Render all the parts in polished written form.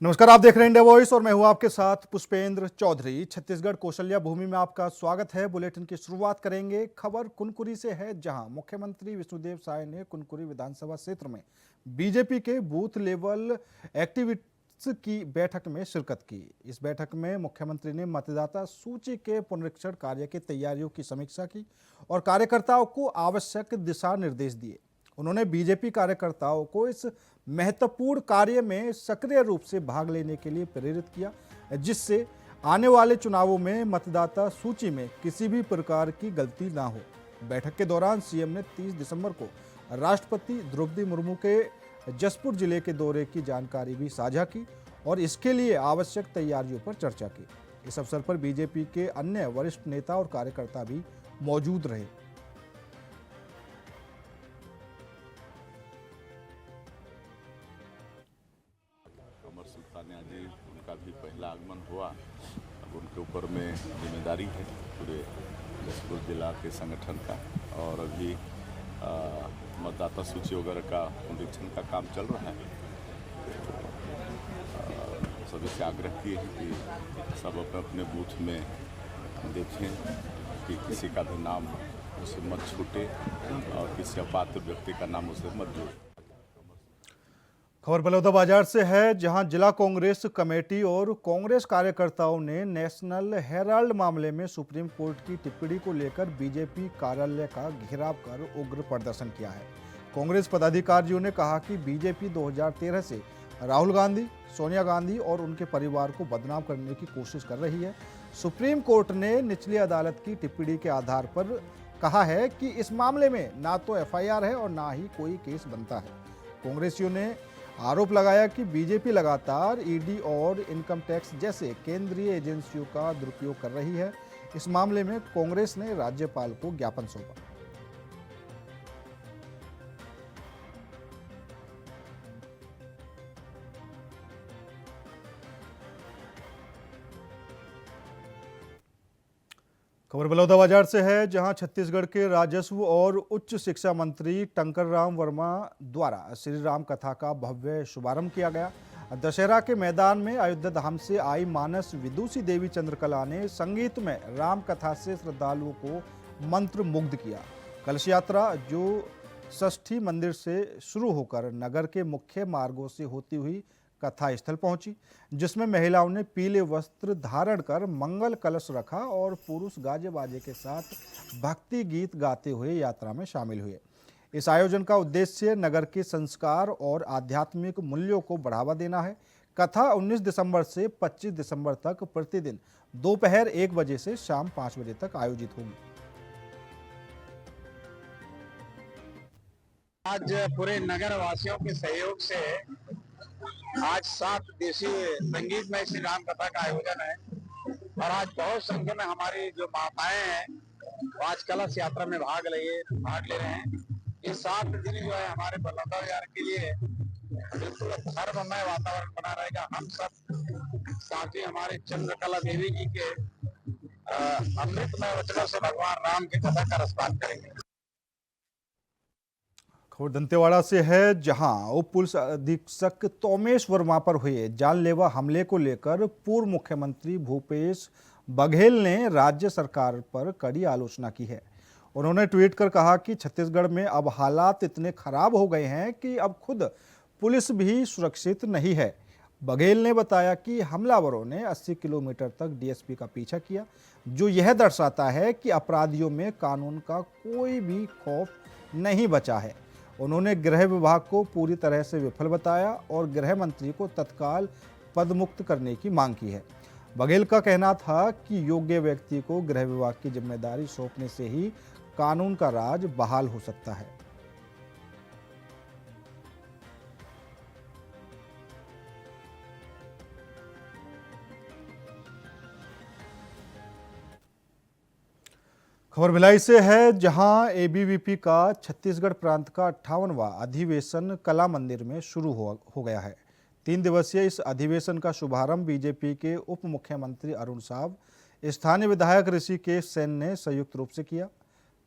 नमस्कार, आप देख रहे हैं इंडिया वॉइस और मैं हूं आपके साथ पुष्पेंद्र चौधरी। छत्तीसगढ़ कौशल्या भूमि में आपका स्वागत है। बुलेटिन की शुरुआत करेंगे खबर कुनकुरी से है, जहां मुख्यमंत्री विष्णुदेव साय ने कुनकुरी विधानसभा क्षेत्र में बीजेपी के बूथ लेवल एक्टिविस्ट्स की बैठक में शिरकत की। इस बैठक में मुख्यमंत्री ने मतदाता सूची के पुनरीक्षण कार्य की तैयारियों की समीक्षा की और कार्यकर्ताओं को आवश्यक दिशा निर्देश दिए। उन्होंने बीजेपी कार्यकर्ताओं को इस महत्वपूर्ण कार्य में सक्रिय रूप से भाग लेने के लिए प्रेरित किया, जिससे आने वाले चुनावों में मतदाता सूची में किसी भी प्रकार की गलती ना हो। बैठक के दौरान सीएम ने 30 दिसंबर को राष्ट्रपति द्रौपदी मुर्मू के जसपुर जिले के दौरे की जानकारी भी साझा की और इसके लिए आवश्यक तैयारियों पर चर्चा की। इस अवसर पर बीजेपी के अन्य वरिष्ठ नेता और कार्यकर्ता भी मौजूद रहे। जी उनका भी पहला आगमन हुआ। अब उनके ऊपर में जिम्मेदारी है पूरे जसपुर जिला के संगठन का, और अभी मतदाता सूची वगैरह का पुनरीक्षण का काम चल रहा है। सभी से आग्रह किए हैं कि सब अपने अपने बूथ में देखें कि किसी का भी नाम उसे मत छूटे और किसी अपात्र व्यक्ति का नाम उसे मत जोड़े। खबर बलौदाबाजार से है, जहां जिला कांग्रेस कमेटी और कांग्रेस कार्यकर्ताओं ने नेशनल हेराल्ड मामले में सुप्रीम कोर्ट की टिप्पणी को लेकर बीजेपी कार्यालय का घेराव कर उग्र प्रदर्शन किया है। कांग्रेस पदाधिकारियों ने कहा कि बीजेपी 2013 से राहुल गांधी, सोनिया गांधी और उनके परिवार को बदनाम करने की कोशिश कर रही है। सुप्रीम कोर्ट ने निचली अदालत की टिप्पणी के आधार पर कहा है कि इस मामले में ना तो एफआईआर है और ना ही कोई केस बनता है। कांग्रेसियों ने आरोप लगाया कि बीजेपी लगातार ईडी और इनकम टैक्स जैसे केंद्रीय एजेंसियों का दुरुपयोग कर रही है। इस मामले में कांग्रेस ने राज्यपाल को ज्ञापन सौंपा। खबर बलौदाबाजार से है, जहां छत्तीसगढ़ के राजस्व और उच्च शिक्षा मंत्री टंकर राम वर्मा द्वारा श्री राम कथा का भव्य शुभारंभ किया गया। दशहरा के मैदान में अयोध्या धाम से आई मानस विदुषी देवी चंद्रकला ने संगीत में राम कथा से श्रद्धालुओं को मंत्र मुग्ध किया। कलश यात्रा जो षष्ठी मंदिर से शुरू होकर नगर के मुख्य मार्गों से होती हुई कथा स्थल पहुंची, जिसमें महिलाओं ने पीले वस्त्र धारण कर मंगल कलश रखा और पुरुष गाजे बाजे के साथ भक्ति गीत गाते हुए यात्रा में शामिल हुए। इस आयोजन का उद्देश्य नगर के संस्कार और आध्यात्मिक मूल्यों को बढ़ावा देना है। कथा 19 दिसंबर से 25 दिसंबर तक प्रतिदिन दोपहर 1 बजे से शाम 5 बजे तक आयोजित होगी। आज पूरे नगर वासियों के सहयोग से आज 7 दिवसीय संगीतमय श्री राम कथा का आयोजन है और आज बहुत संख्या में हमारी जो माताएं हैं वो आज कलश यात्रा में भाग ले रहे हैं। ये 7 दिन जो है हमारे बलौदाबाजार के लिए बिल्कुल धर्ममय वातावरण बना रहेगा। हम सब साथ ही हमारे चंद्रकला देवी जी के अमृतमय वचनों से भगवान राम की कथा का रसपान करेंगे। खबर दंतेवाड़ा से है, जहां उप पुलिस अधीक्षक तोमेश वर्मा पर हुए जानलेवा हमले को लेकर पूर्व मुख्यमंत्री भूपेश बघेल ने राज्य सरकार पर कड़ी आलोचना की है। उन्होंने ट्वीट कर कहा कि छत्तीसगढ़ में अब हालात इतने खराब हो गए हैं कि अब खुद पुलिस भी सुरक्षित नहीं है। बघेल ने बताया कि हमलावरों ने 80 किलोमीटर तक डीएसपी का पीछा किया, जो यह दर्शाता है कि अपराधियों में कानून का कोई भी खौफ नहीं बचा है। उन्होंने गृह विभाग को पूरी तरह से विफल बताया और गृह मंत्री को तत्काल पदमुक्त करने की मांग की है। बघेल का कहना था कि योग्य व्यक्ति को गृह विभाग की जिम्मेदारी सौंपने से ही कानून का राज बहाल हो सकता है। खबर भिलाई से है, जहां एबीवीपी का छत्तीसगढ़ प्रांत का 58वां अधिवेशन कला मंदिर में शुरू हो गया है। 3 दिवसीय इस अधिवेशन का शुभारंभ बीजेपी के उप मुख्यमंत्री अरुण साव, स्थानीय विधायक ऋषिकेश सेन ने संयुक्त रूप से किया।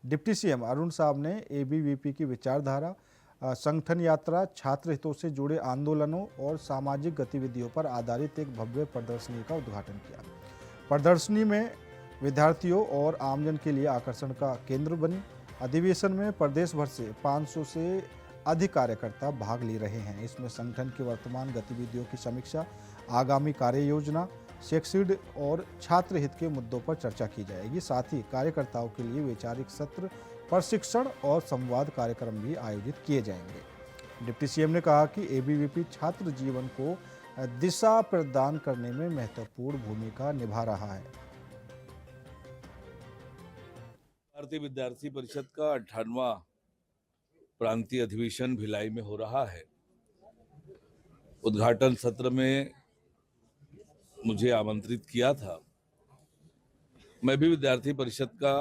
डिप्टी सीएम अरुण साव ने एबीवीपी की विचारधारा, संगठन यात्रा, छात्र हितों से जुड़े आंदोलनों और सामाजिक गतिविधियों पर आधारित एक भव्य प्रदर्शनी का उद्घाटन किया। प्रदर्शनी में विद्यार्थियों और आमजन के लिए आकर्षण का केंद्र बनी। अधिवेशन में प्रदेश भर से 500 से अधिक कार्यकर्ता भाग ले रहे हैं। इसमें संगठन की वर्तमान गतिविधियों की समीक्षा, आगामी कार्य योजना, शैक्षिक और छात्र हित के मुद्दों पर चर्चा की जाएगी। साथ ही कार्यकर्ताओं के लिए वैचारिक सत्र, प्रशिक्षण और संवाद कार्यक्रम भी आयोजित किए जाएंगे। डिप्टी सीएम ने कहा कि एबीवीपी छात्र जीवन को दिशा प्रदान करने में महत्वपूर्ण भूमिका निभा रहा है। भारतीय विद्यार्थी परिषद का 58वां प्रांतीय अधिवेशन भिलाई में हो रहा है। उद्घाटन सत्र में मुझे आमंत्रित किया था। मैं भी विद्यार्थी परिषद का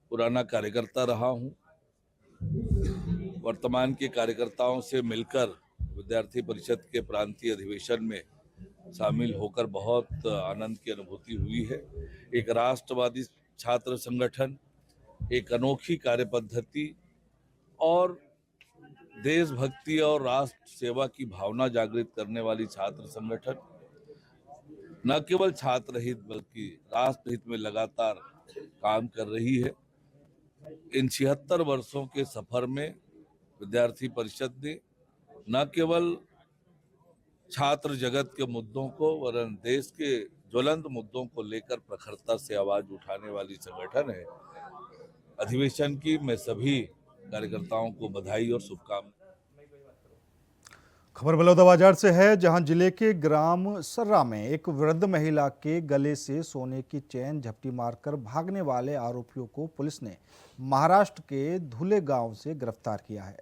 पुराना कार्यकर्ता रहा हूं। वर्तमान के कार्यकर्ताओं से मिलकर विद्यार्थी परिषद के प्रांतीय अधिवेशन में शामिल होकर बहुत आनंद की अनुभूति हुई है। एक राष्ट्रवादी छात्र संगठन, एक अनोखी कार्य पद्धति और देशभक्ति और राष्ट्र सेवा की भावना जागृत करने वाली छात्र संगठन न केवल छात्र हित बल्कि राष्ट्र हित में लगातार काम कर रही है। इन 76 वर्षों के सफर में विद्यार्थी परिषद ने न केवल छात्र जगत के मुद्दों को वरन देश के ज्वलंत मुद्दों को लेकर प्रखरता से आवाज उठाने वाली संगठन है। अधिवेशन की मैं सभी कार्यकर्ताओं को बधाई और शुभकामनाएं। खबर बलौदाबाजार से है, जहां जिले के ग्राम सर्रा में एक वृद्ध महिला के गले से सोने की चेन झपटी मारकर भागने वाले आरोपियों को पुलिस ने महाराष्ट्र के धुले गांव से गिरफ्तार किया है।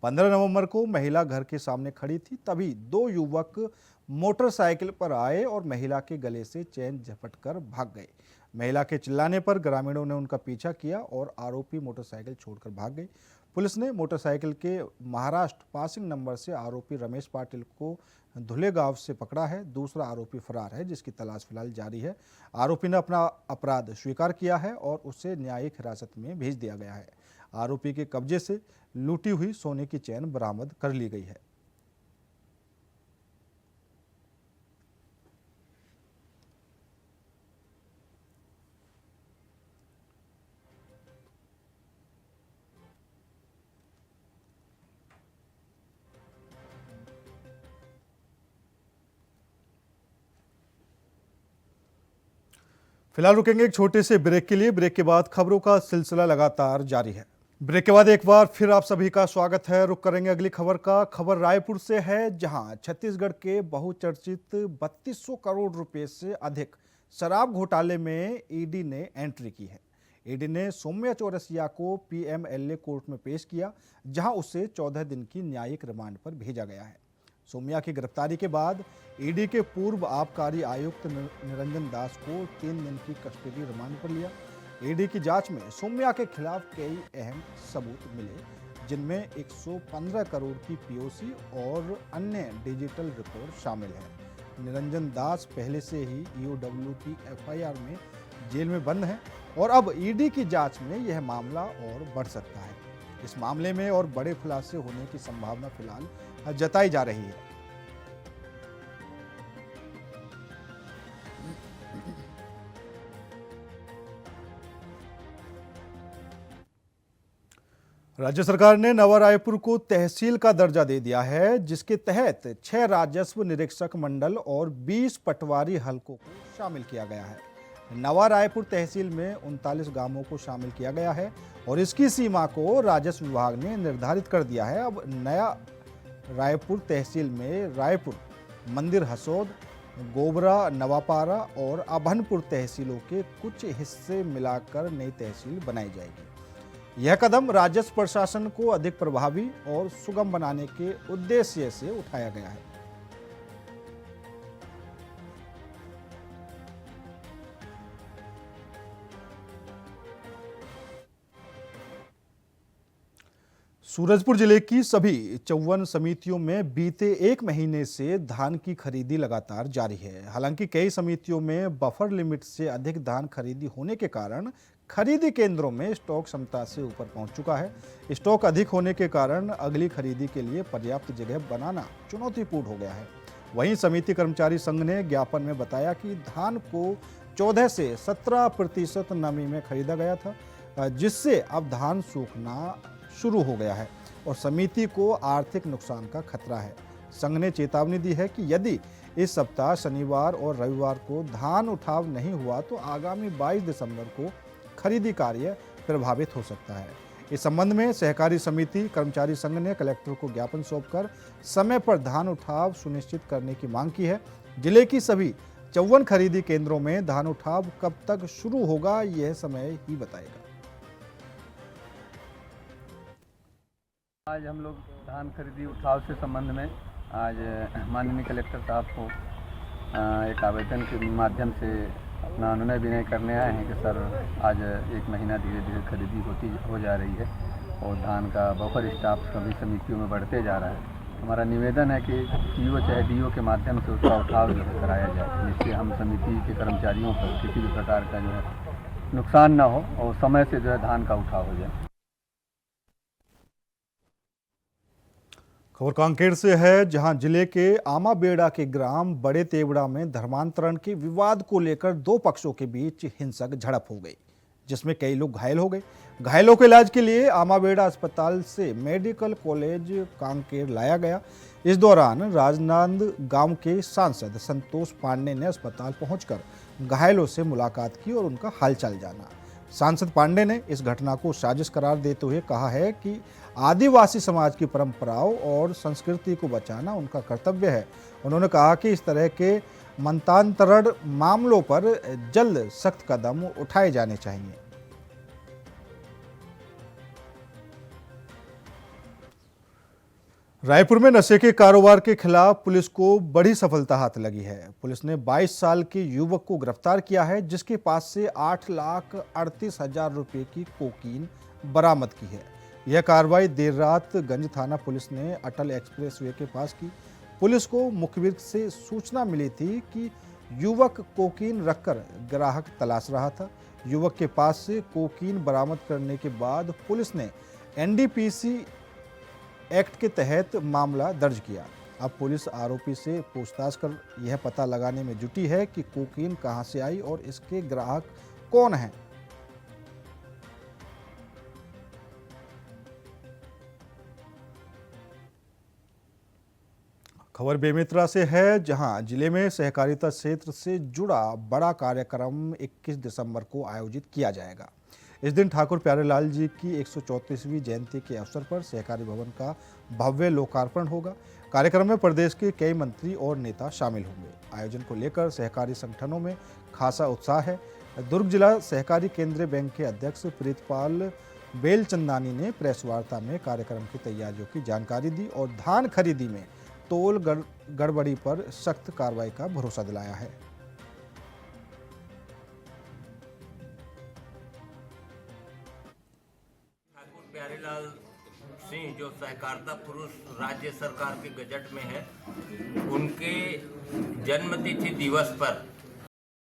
15 नवंबर को महिला घर के सामने खड़ी थी, तभी दो युवक मोटरसाइकिल पर आए और महिला के गले से चेन झपटकर भाग गए। महिला के चिल्लाने पर ग्रामीणों ने उनका पीछा किया और आरोपी मोटरसाइकिल छोड़कर भाग गए। पुलिस ने मोटरसाइकिल के महाराष्ट्र पासिंग नंबर से आरोपी रमेश पाटिल को धुले गांव से पकड़ा है। दूसरा आरोपी फरार है, जिसकी तलाश फिलहाल जारी है। आरोपी ने अपना अपराध स्वीकार किया है और उसे न्यायिक हिरासत में भेज दिया गया है। आरोपी के कब्जे से लूटी हुई सोने की चेन बरामद कर ली गई है। फिलहाल रुकेंगे एक छोटे से ब्रेक के लिए। ब्रेक के बाद खबरों का सिलसिला लगातार जारी है। ब्रेक के बाद एक बार फिर आप सभी का स्वागत है। रुक करेंगे अगली खबर का। खबर रायपुर से है, जहां छत्तीसगढ़ के बहुचर्चित 3200 करोड़ रुपए से अधिक शराब घोटाले में ईडी ने एंट्री की है। ईडी ने सौम्या चौरसिया को पीएमएलए कोर्ट में पेश किया, जहां उसे 14 दिन की न्यायिक रिमांड पर भेजा गया है। सौम्या की गिरफ्तारी के बाद ईडी के पूर्व आबकारी आयुक्त निरंजन दास को 3 दिन की कस्टडी रिमांड पर लिया। ईडी की जांच में सौम्या के खिलाफ कई अहम सबूत मिले, जिनमें 115 करोड़ की पीओसी और अन्य डिजिटल रिकॉर्ड शामिल है। निरंजन दास पहले से ही ईओडब्ल्यू की एफआईआर में जेल में बंद है और अब ईडी की जांच में यह मामला और बढ़ सकता है। इस मामले में और बड़े खुलासे होने की संभावना फिलहाल जताई जा रही है। राज्य सरकार ने नवा रायपुर को तहसील का दर्जा दे दिया है, जिसके तहत 6 राजस्व निरीक्षक मंडल और 20 पटवारी हलकों को शामिल किया गया है। नवा रायपुर तहसील में 39 गांवों को शामिल किया गया है और इसकी सीमा को राजस्व विभाग ने निर्धारित कर दिया है। अब नया रायपुर तहसील में रायपुर, मंदिर हसौद, गोबरा, नवापारा और अभनपुर तहसीलों के कुछ हिस्से मिलाकर नई तहसील बनाई जाएगी। यह कदम राजस्व प्रशासन को अधिक प्रभावी और सुगम बनाने के उद्देश्य से उठाया गया है। सूरजपुर जिले की सभी 54 समितियों में बीते एक महीने से धान की खरीदी लगातार जारी है। हालांकि कई समितियों में बफर लिमिट से अधिक धान खरीदी होने के कारण खरीदी केंद्रों में स्टॉक क्षमता से ऊपर पहुंच चुका है। स्टॉक अधिक होने के कारण अगली खरीदी के लिए पर्याप्त जगह बनाना चुनौतीपूर्ण हो गया है। वहीं समिति कर्मचारी संघ ने ज्ञापन में बताया कि धान को 14 से 17% नमी में खरीदा गया था, जिससे अब धान सूखना शुरू हो गया है और समिति को आर्थिक नुकसान का खतरा है। संघ ने चेतावनी दी है कि यदि इस सप्ताह शनिवार और रविवार को धान उठाव नहीं हुआ तो आगामी 22 दिसंबर को खरीदी कार्य प्रभावित हो सकता है। इस संबंध में सहकारी समिति कर्मचारी संघ ने कलेक्टर को ज्ञापन सौंपकर समय पर धान उठाव सुनिश्चित करने की मांग की है। जिले की सभी 54 खरीदी केंद्रों में धान उठाव कब तक शुरू होगा, यह समय ही बताएगा। आज हम लोग धान खरीदी उठाव से संबंध में आज माननीय कलेक्टर साहब को एक आवेदन के माध्यम से अपना अनुनय विनय करने आए हैं कि सर आज एक महीना धीरे धीरे खरीदी हो जा रही है और धान का बफर स्टॉक सभी समितियों में बढ़ते जा रहा है। हमारा निवेदन है कि सीईओ चाहे डीओ के माध्यम से उसका उठाव जो है कराया जाए, जिससे हम समिति के कर्मचारियों पर किसी भी प्रकार का जो है नुकसान ना हो और समय से जो है धान का उठाव हो जाए। खबर कांकेर से है, जहां जिले के आमाबेड़ा के ग्राम बड़े तेवड़ा में धर्मांतरण के विवाद को लेकर दो पक्षों के बीच हिंसक झड़प हो गई, जिसमें कई लोग घायल हो गए। घायलों के इलाज के लिए आमाबेड़ा अस्पताल से मेडिकल कॉलेज कांकेर लाया गया। इस दौरान राजनांद गांव के सांसद संतोष पांडे ने अस्पताल पहुंचकर घायलों से मुलाकात की और उनका हालचाल जाना। सांसद पांडे ने इस घटना को साजिश करार देते हुए कहा है कि आदिवासी समाज की परंपराओं और संस्कृति को बचाना उनका कर्तव्य है। उन्होंने कहा कि इस तरह के मतांतरण मामलों पर जल्द सख्त कदम उठाए जाने चाहिए। रायपुर में नशे के कारोबार के खिलाफ पुलिस को बड़ी सफलता हाथ लगी है। पुलिस ने 22 साल के युवक को गिरफ्तार किया है, जिसके पास से 8,38,000 रुपये की कोकीन बरामद की है। यह कार्रवाई देर रात गंज थाना पुलिस ने अटल एक्सप्रेसवे के पास की। पुलिस को मुखबिर से सूचना मिली थी कि युवक कोकीन रखकर ग्राहक तलाश रहा था। युवक के पास से कोकीन बरामद करने के बाद पुलिस ने एनडीपीसी एक्ट के तहत मामला दर्ज किया। अब पुलिस आरोपी से पूछताछ कर यह पता लगाने में जुटी है कि कोकीन कहां से आई और इसके ग्राहक कौन हैं। खबर बेमेतरा से है, जहां जिले में सहकारिता क्षेत्र से जुड़ा बड़ा कार्यक्रम 21 दिसंबर को आयोजित किया जाएगा। इस दिन ठाकुर प्यारेलाल जी की 134वीं जयंती के अवसर पर सहकारी भवन का भव्य लोकार्पण होगा। कार्यक्रम में प्रदेश के कई मंत्री और नेता शामिल होंगे। आयोजन को लेकर सहकारी संगठनों में खासा उत्साह है। दुर्ग जिला सहकारी केंद्रीय बैंक के अध्यक्ष प्रीतपाल बेलचंदानी ने प्रेस वार्ता में कार्यक्रम की तैयारियों की जानकारी दी और धान खरीदी में तोल गड़बड़ी पर सख्त कार्रवाई का भरोसा दिलाया है। ठाकुर प्यारेलाल सिंह जो सहकारिता पुरुष राज्य सरकार के गजट में है, उनके जन्मतिथि दिवस पर